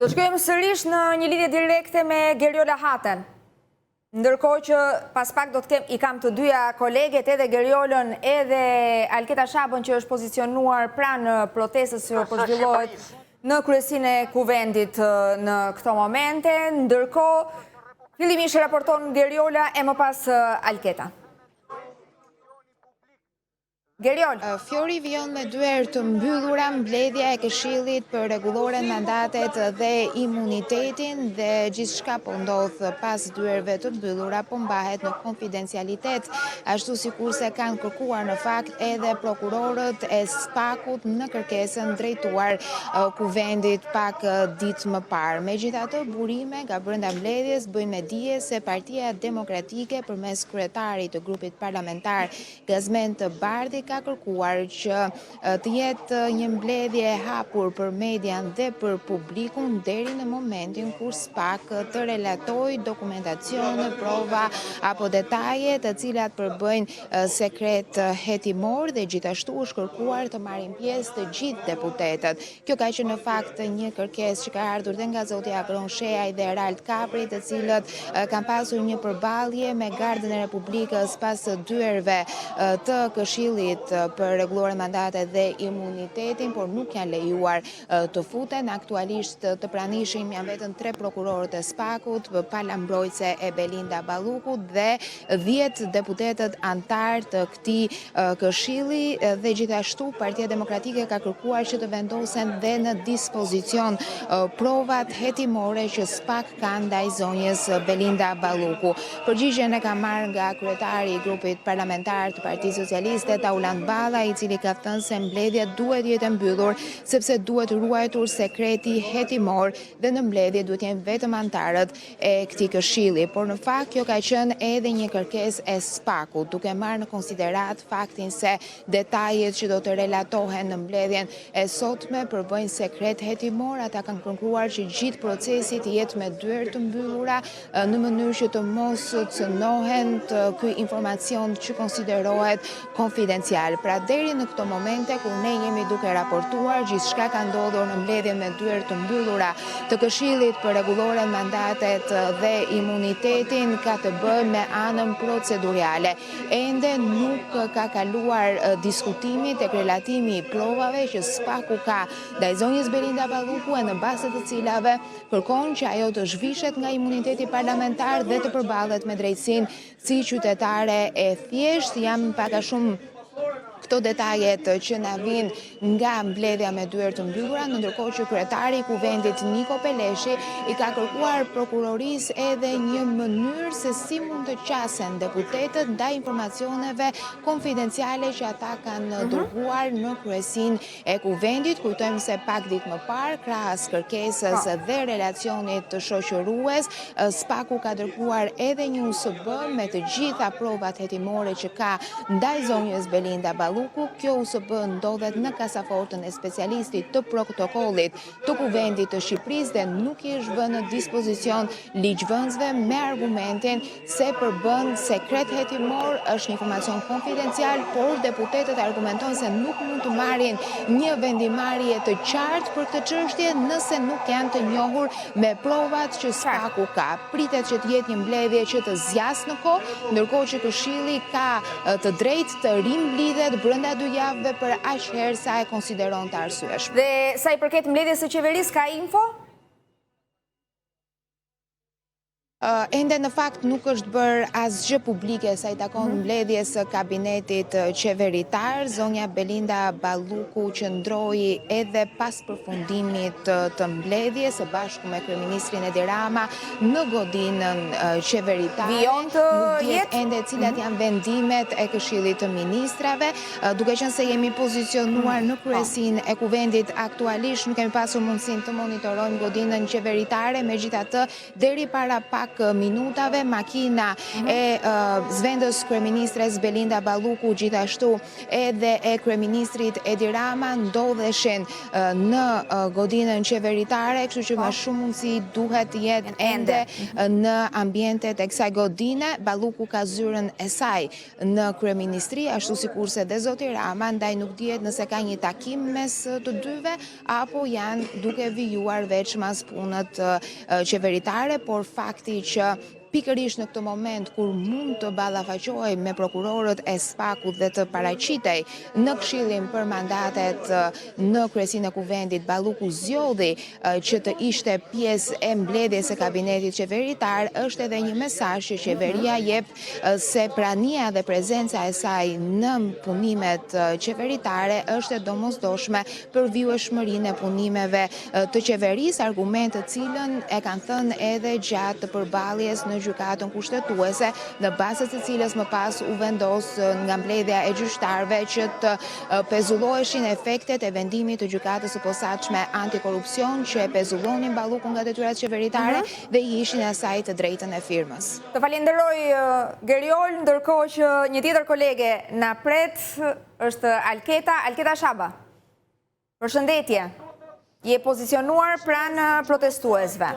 Do shkojmë sërish në një lidhje direkte me Geriola Haten. Ndërkohë që pas pak i kam të dyja koleget, edhe Geriolën edhe Alketa Shabën, që është pozicionuar pranë protestës që po zhvillohet në kryesinë e kuvendit në këto momente. Ndërkohë, fillimisht raporton Geriola e më pas Alketa. Geriol. Fjori vijon me dyert të mbyllura mbledhja e Këshillit për rregulloren mandatet dhe imunitetin, dhe gjithçka po ndodh pas dyerve të mbyllura po mbahet në konfidencialitet, ashtu sikurse kanë kërkuar në fakt edhe prokurorët e SPAK-ut në kërkesën drejtuar kuvendit pak ditë më parë. Megjithatë, burime nga brenda mbledhjes bëjnë me dije se Partia Demokratike përmes kryetarit të grupit parlamentar Gazmend të Bardhi ka kërkuar që të jetë një mbledhje e hapur për median dhe për publikun deri në momentin kur SPAK të relatojë dokumentacion, prova apo detaje të cilat përbëjnë sekret hetimor, dhe gjithashtu është kërkuar të marrin pjesë të gjithë deputetët. Kjo ka qenë në fakt një kërkesë që ka ardhur dhe nga zoti Agron Sheaj dhe Erald Kapri, të cilët kanë pasur një përballje me Gardën e Republikës pas dyerve të Këshillit për rregulloren mandatet dhe imunitetin, por nuk janë lejuar të futen. Aktualisht të pranishëm janë vetëm 3 prokurorët e SPAK-ut, palambrojtëse e Belinda Balluku dhe 10 deputetët antar të këtij këshilli, dhe gjithashtu Partia Demokratike ka kërkuar që të vendosen dhe në dispozicion provat hetimore që SPAK ka ndaj zonjës Belinda Balluku. Përgjigjen e ka marrë nga kryetari i grupit parlamentar të Partisë Socialiste Tauland Balla, i cili ka thënë se mbledhja duhet jetë mbyllur sepse duhet ruajtur sekreti hetimor dhe në mbledhje duhet jenë vetëm antarët e këtij këshilli. Por në fakt kjo ka qenë edhe një kërkesë e SPAK-ut, duke marrë në konsiderat faktin se detajet që do të relatohen në mbledhjen e sotme përbëjnë sekret hetimor. Ata kanë kërkuar që gjithë procesi të jetë me dyert të mbyllura në mënyrë që të mos cënohen ky informacion që konsiderohet konfidencial. Pra deri në këto momente kur ne jemi duke raportuar, gjithçka ka ndodhur në mbledhjen me dyert të mbyllura të Këshillit për rregulloren mandatet dhe imunitetin ka të bëjë me anën procedurale. Ende nuk ka kaluar diskutimi tek relatimi i provave që SPAK-u ka ndaj zonjës Belinda Balluku, e në bazë të cilave kërkon që ajo të zhvishet nga imuniteti parlamentar dhe të përballet me drejtësinë si qytetare e thjeshtë. Jam pak a shumë këto detajet që na vijnë nga mbledhja me dyert të mbyllura, ndërkohë që kryetari i kuvendit Niko Peleshi i ka kërkuar prokurorisë edhe një mënyrë se si mund të qasen deputetët ndaj informacioneve konfidenciale që ata kanë dërguar në kryesinë e kuvendit. Kujtojmë se pak ditë më parë, krahas kërkesës dhe relacionit të shoqërues, SPAK-u ka dërguar edhe një USB me të gjitha provat hetimore që ka ndaj zonjës Belinda Balluku. Kjo USB ndodhet në kasafortën e specialistit të protokollit të kuvendit të Shqipërisë dhe nuk i është vënë në dispozicion ligjvënësve me argumentin se përbën sekret hetimor, është një informacion konfidencial, por deputetët argumentojnë se nuk mund të marrin një vendimarrje të qartë për këtë çështje nëse nuk janë të njohur me provat që SPAK-u ka. Pritet që të jetë një mbledhje që të zgjasë në kohë, ndërkohë që Këshilli ka të drejtë të rimblidhet brenda 2 javëve për aq herë sa e konsideron të arsyeshme. Dhe sa i përket mbledhjes së qeverisë, ka info? Ende në fakt nuk është bërë asgjë publike sa i takon mbledhjes së kabinetit qeveritar. Zonja Belinda Balluku qëndroi edhe pas përfundimit të mbledhjes së bashku me kryeministrin Edi Rama në godinën qeveritare. Vijon të jetë ende cilat janë vendimet e Këshillit të Ministrave, duke qenë se jemi pozicionuar në kryesinë e kuvendit aktualisht, nuk kemi pasur mundësinë të monitorojmë godinën qeveritare. Megjithatë, deri para pak pak minutave, makina e zëvendës kryeministres Belinda Balluku, gjithashtu edhe e kryeministrit Edi Rama ndodheshin në godinën qeveritare, kështu që me shumë mundësi duhet jetë ende në ambientet e kësaj godine. Balluku ka zyrën e saj në kryeministri, ashtu sikurse dhe zoti Rama, ndaj nuk dihet nëse ka një takim mes të dyve apo janë duke vijuar veç mas punët qeveritare, por fakti që pikërisht në këtë moment kur mund të ballafaqohej me prokurorët e SPAK-ut dhe të paraqitej në Këshillin për mandatet në kryesinë e kuvendit, Balluku zgjodhi që të ishte pjesë e mbledhjes së kabinetit qeveritar, është edhe një mesazh që qeveria jep se prania dhe prezenca e saj në punimet qeveritare është e domosdoshme për vjueshmërinë e punimeve të qeverisë, argument të cilën e kanë thënë edhe gjatë përballjes në gjykatën kushtetuese, në bazë të cilës më pas u vendos nga mbledhja e gjyqtarëve që të pezulloheshin efektet e vendimit të gjykatës së posaçme antikorrupsion që e pezullonin Ballukun nga detyrat qeveritare dhe i ishin asaj të drejtën e firmës. Të falenderoj Geriol, ndërkohë që një tjetër kolege na pret është Alketa Shaba. Përshëndetje. Je pozicionuar pranë protestuesve.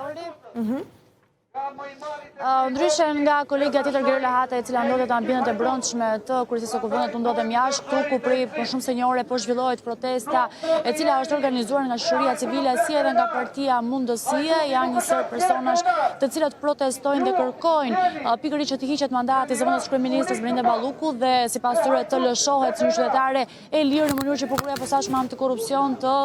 Ndryshe nga kolegja tjetër Geriol Lahata, e cila ndodhet në ambientet e brendshme të kryesisë së kuvendit, u ndodhem jashtë këtu ku prej për shumë se një ore po zhvillohet protesta e cila është organizuar nga shoqëria civile si edhe nga partia Mundësie. Janë një sër personash të cilët protestojnë dhe kërkojnë pikërisht që të hiqet mandati zëvendës kryeministres Belinda Balluku dhe sipas tyre të lëshohet si një qytetare e lirë në mënyrë që prokuroria e posaçme antikorrupsion të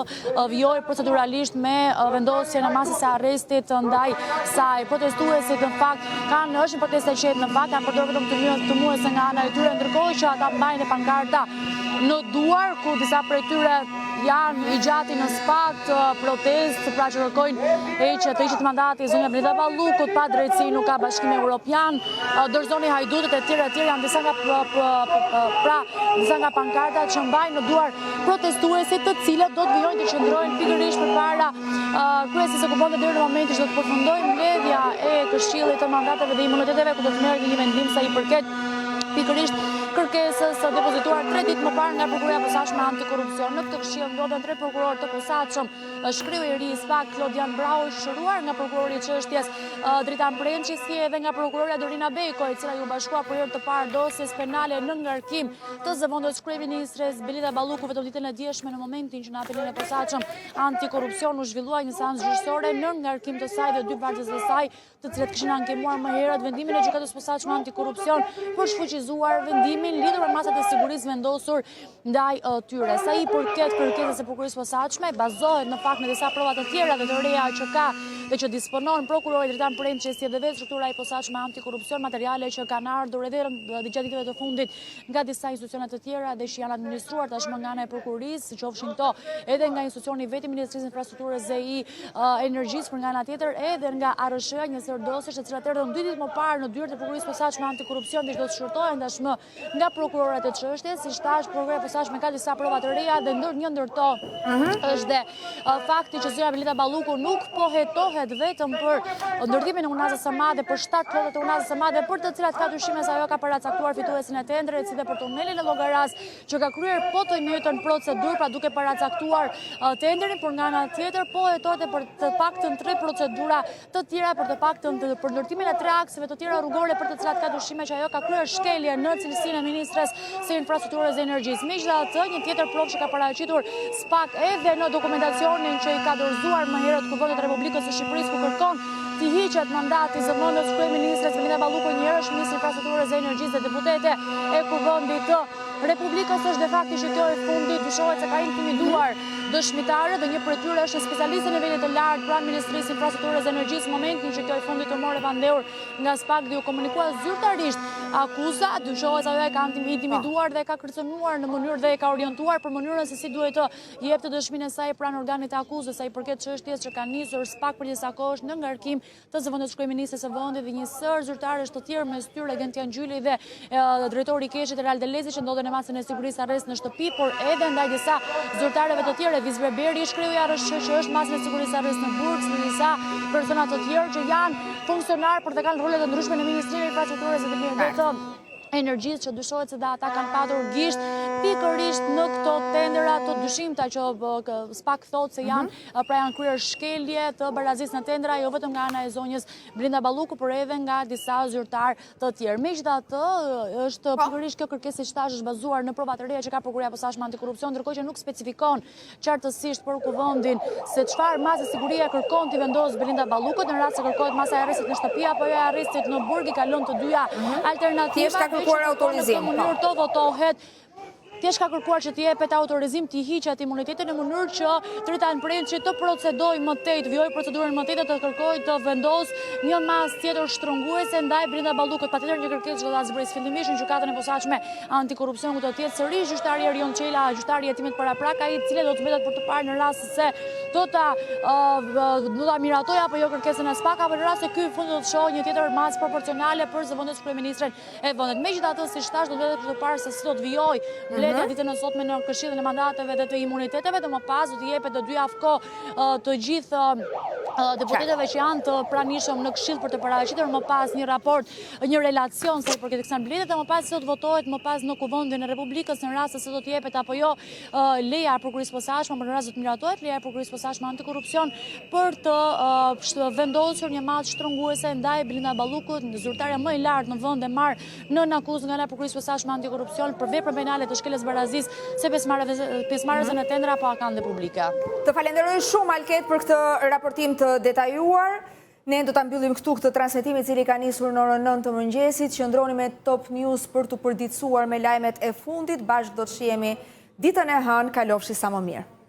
vijojë proceduralisht me vendosjen e masës së arrestit ndaj saj. Protestuesit në fakt është një protestë e qetë, në fakt kanë përdorur vetëm të muese nga ana e tyre, ndërkohë që ata mbajnë pankarta në duar, ku disa prej tyre janë i gjati në SPAK protestë, pra që kërkojnë të hiqet mandati zonja Belinda Ballukut, pa drejtësi nuk ka Bashkimi Evropian, dorëzoni hajdutët e tjerë janë disa nga pankartat që mbajnë në duar protestuesit, të cilët do të vijojnë të qëndrojnë pikërisht përpara kryesisë së kuvendit deri në momentin që do të përfundojë mbledhja e Këshillit të mandateve dhe imuniteteve, ku do të merret një vendim sa i përket pikërisht kërkesës depozituar 3 ditë më parë nga prokuroria e posaçme antikorrupsion. Në këtë këshill ndodhen 3 prokurorë të posaçëm, shkreu i ri i SPAK Klodian Brau, shëruar nga prokurori i çështjes Dritan Prençi, si edhe nga prokuroria Dorina Beko, e cila ju bashkua për herë të parë dosjes penale në ngarkim të zëvendës kryeministres Belinda Balluku vetëm ditën e dieshme, në momentin që në apelin e posaçëm antikorrupsion u zhvillua një seancë gjyqësore në ngarkim të saj dhe 2 vargjes të saj, të cilët kishin ankemuar më herët vendimin e gjykatës posaçme antikorrupsion për shfuqizuar vendimin lidhur me masat e sigurisë vendosur ndaj tyre. Sa i përket kërkesës së prokurorisë posaçme, bazohet në fakt në disa prova të tjera dhe të reja që ka dhe që disponon prokurori Dritan Prençi, si edhe vetë struktura e posaçme antikorrupsion, materiale që kanë ardhur edhe gjatë ditëve të fundit nga disa institucione të tjera dhe që janë administruar tashmë nga ana e prokurorisë, qofshin këto edhe nga institucioni vetë i Ministrisë Infrastrukturës dhe i Energjisë, për nga ana tjetër edhe nga ARSH-ja, një sër dosjesh të cilat erdhën 2 ditë më parë në dyert e prokurorisë posaçme antikorrupsion, dhe do të shkurtohen tashmë nga prokurorët e çështjes. Si thash, prokuroria e posaçme ka disa prova të reja dhe një ndër to është dhe fakti që zonja Belinda Balluku nuk po hetohet vetëm për ndërtimin e unazës së madhe, për 7 plotat e unazës së madhe, për të cilat ka dyshime se ajo ka paracaktuar fituesin e tendrit, si dhe për tunelin e Llogaras, që ka kryer po të njëjtën procedurë, pra duke paracaktuar tendrin, por nga ana tjetër po hetohet për të paktën 3 procedura të tjera, për të paktën për ndërtimin e 3 akseve të tjera rrugore, për të cilat ka dyshime që ajo ka kryer shkelje në cilësinë e ministres së infrastrukturës dhe energjisë. Megjithatë, një tjetër provë që ka paraqitur SPAK edhe në dokumentacionin që i ka dorëzuar më herët Kuvendit të Republikës së Shqipërisë, ku kërkon të hiqet mandati zëvendës kryeministres Belinda Balluku, një është ministri i infrastrukturës dhe energjisë dhe deputete e Kuvendit të Republikës, është de fakti që kjo e fundit dyshohet se ka intimiduar dëshmitarë dhe një prej tyre është specialist në nivelit të lartë pranë Ministrisë Infrastrukturës dhe Energjisë, momentin që kjo e fundit u mori pandehur nga SPAK dhe u komunikua zyrtarisht akuza, dyshohet se ajo e ka intimiduar dhe e ka kërcënuar në mënyrë dhe e ka orientuar për mënyrën se si duhet të jepte dëshminë e saj pranë organit të akuzës, sa i përket çështjes që ka nisur SPAK për disa kohësh në ngarkim të zëvendës kryeministres së vendit dhe një sër zyrtarësh të tjerë, mes tyre Gentian Gjyli dhe drejtori i Keshit Real Delezi, që ndodhen në masën e sigurisë arrest në shtëpi, por edhe ndaj disa zyrtarëve të tjerë. Viz Berberi shkruaj që është masën e sigurisë arrest në Burg, me disa persona të tjerë që janë funksionar për të kanë role të ndryshme në Ministrinë e Infrastrukturës dhe të Energjisë, që dyshohet se ata kanë patur gisht pikërisht në këto tendera të dyshimta që SPAK thotë se janë kryer shkelje të barazisë në tendera, jo vetëm nga ana e zonjës Blinda Balluku, por edhe nga disa zyrtar të tjerë. Megjithatë, është pikërisht kjo kërkesë që tash është bazuar në prova të reja që ka Prokuroria e Posaçme Antikorrupsion, ndërkohë që nuk specifikon qartësisht për kuvendin se çfarë masë sigurie kërkon t'i vendos Blinda Balluku në rast se kërkohet masa e arrestit në shtëpi apo jo e arrestit në Burg, i kalon të dyja alternativa. Kërkuar autorizim. Në mënyrë të votohet, thjesht ka kërkuar që t'i jepet autorizim t'i hiqet imunitetin në mënyrë që Trita Premçi të procedojë më tej, të vijojë procedurën më tej dhe të kërkojë të vendos një masë tjetër shtrënguese ndaj Blinda Ballukut. Patjetër një kërkesë që do ta zbrisë fillimisht në gjykatën e posaçme antikorrupsion, ku do të jetë sërish gjyqtari Erion Çela, gjyqtari i hetimit paraprak, ai i cili do të mbetet për të parë në rast se do ta miratojë apo jo kërkesën e SPAK, apo në rast se ky fund do të shohë një tjetër masë proporcionale për zëvendës kryeministren e vendet. Megjithatë, siç thash, do të vetë për të parë se si do të vijojë ditën e sotme në Këshillin e mandateve dhe të imuniteteve, dhe më pas do t'i jepet të dy javë kohë të gjithë deputetëve që janë të pranishëm në Këshill për të paraqitur më pas një raport, një relacion sa i përket kësaj mbledhje, dhe më pas se do të votohet më pas në Kuvendin e Republikës në rast se do të jepet apo jo leja e prokurisë posaçme, por në rast se do të miratohet leja e prokurisë posaçme antikorrupsion për të vendosur një masë shtrënguese ndaj Blinda Ballukut, zyrtarja më e lartë në vend e marr nën akuzë nga ana e prokurisë posaçme antikorrupsion për veprën penale të shkeljes barazis se pjesëmarrësën e tendera po akande publike. Të falenderoj shumë Alket për këtë raportim të detajuar. Ne do ta mbyllim këtu këtë transmetim i cili ka nisur në orën 9 të mëngjesit. Qëndroni me Top News për të përditësuar me lajmet e fundit. Bashkë do të shihemi ditën e hënë. Kalofshi sa më mirë.